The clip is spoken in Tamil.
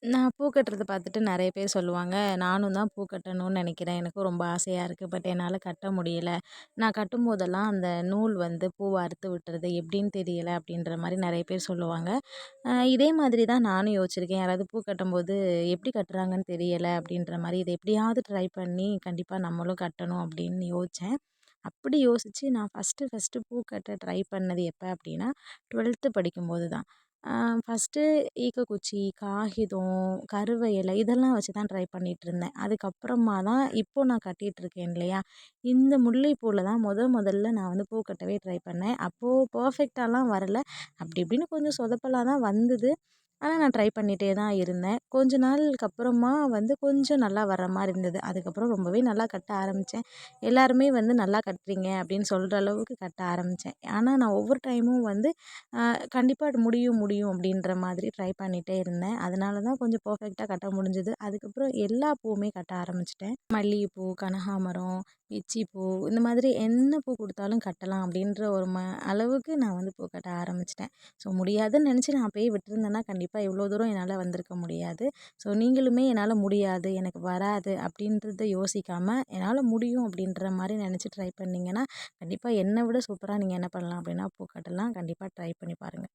நான் பூ கட்டுறத பார்த்துட்டு நெறைய பேர் சொல்லுவாங்க, "நானும் தான் பூ கட்டணும்னு நெனைக்கிறேன். எனக்கும் ரொம்ப ஆசையா இருக்கு. பட் என்னால கட்ட முடியல. நான் கட்டும்போதெல்லாம் அந்த நூல் வந்து பூவ அறுத்து விட்டுருது. எப்படின்னு தெரியல." அப்படின்ற மாரி நெறைய பேர் சொல்லுவாங்க. இதே மாதிரி தான் நானும் யோசிச்சிருக்கேன். யாராவது பூ கட்டும்போது எப்படி கட்டுறாங்கன்னு தெரியல அப்படின்ற மாரி, இத எப்படியாவது ட்ரை பண்ணி கண்டிப்பா நம்மளும் கட்டணும் அப்படின்னு யோசிச்சேன். அப்படி யோசிச்சு நான் ஃபஸ்ட்டு பூ கட்ட ட்ரை பண்ணது எப்ப அப்படின்னா, 12த் படிக்கும்போது தான். அ ஃபஸ்ட்டு ஈக்கக்குச்சி, காகிதம், கருவ இலை இதெல்லாம் வச்சு தான் ட்ரை பண்ணிட்டுருந்தேன். அதுக்கப்புறமா தான் இப்போ நான் கட்டிட்டுருக்கேன் இல்லையா? இந்த முல்லைப்பூல தான் முதல்ல நான் வந்து பூ கட்டவே ட்ரை பண்ணேன். அப்போ பெர்ஃபெக்ட்டாலாம் வரல. அப்படி இப்படின்னு கொஞ்சம் சொதப்பலா தான் வந்தது. ஆனா நான் ட்ரை பண்ணிட்டே தான் இருந்தேன். கொஞ்ச நாளுக்கு அப்புறமா வந்து கொஞ்சம் நல்லா வர்ற மாரி இருந்தது. அதுக்கப்புறம் ரொம்பவே நல்லா கட்ட ஆரம்பிச்சேன். எல்லாருமே வந்து "நல்லா கட்டுறீங்க" அப்படின்னு சொல்ற அளவுக்கு கட்ட ஆரம்பிச்சேன். ஆனா நான் ஒவ்வொரு டைமும் வந்து கண்டிப்பா அது முடியும், முடியும் அப்படின்ற மாதிரி ட்ரை பண்ணிட்டே இருந்தேன். அதனால தான் கொஞ்சம் பெர்ஃபெக்ட்டா கட்ட முடிஞ்சது. அதுக்கப்புறம் எல்லா பூவுமே கட்ட ஆரம்பிச்சுட்டேன். மல்லிகைப்பூ, கனகாமரம், பிச்சிப்பூ இந்த மாதிரி என்ன பூ குடுத்தாலும் கட்டலாம் அப்படின்ற ஒரு அளவுக்கு நான் வந்து பூ கட்ட ஆரம்பிச்சுட்டேன். ஸோ முடியாதுன்னு நெனச்சு நான் அப்பயே விட்டுருந்தேன்னா, கண்டிப்பா இவ்வளோ தூரம் என்னால வந்திருக்க முடியாது. ஸோ நீங்களுமே என்னால முடியாது, எனக்கு வராது அப்படின்றத யோசிக்காம, என்னால முடியும் அப்படின்ற மாரி நெனச்சு ட்ரை பண்ணீங்கன்னா, கண்டிப்பா என்ன விட சூப்பரா நீங்க என்ன பண்ணலாம் அப்படின்னா, பூ கட்டலாம். கண்டிப்பா ட்ரை பண்ணி பாருங்க.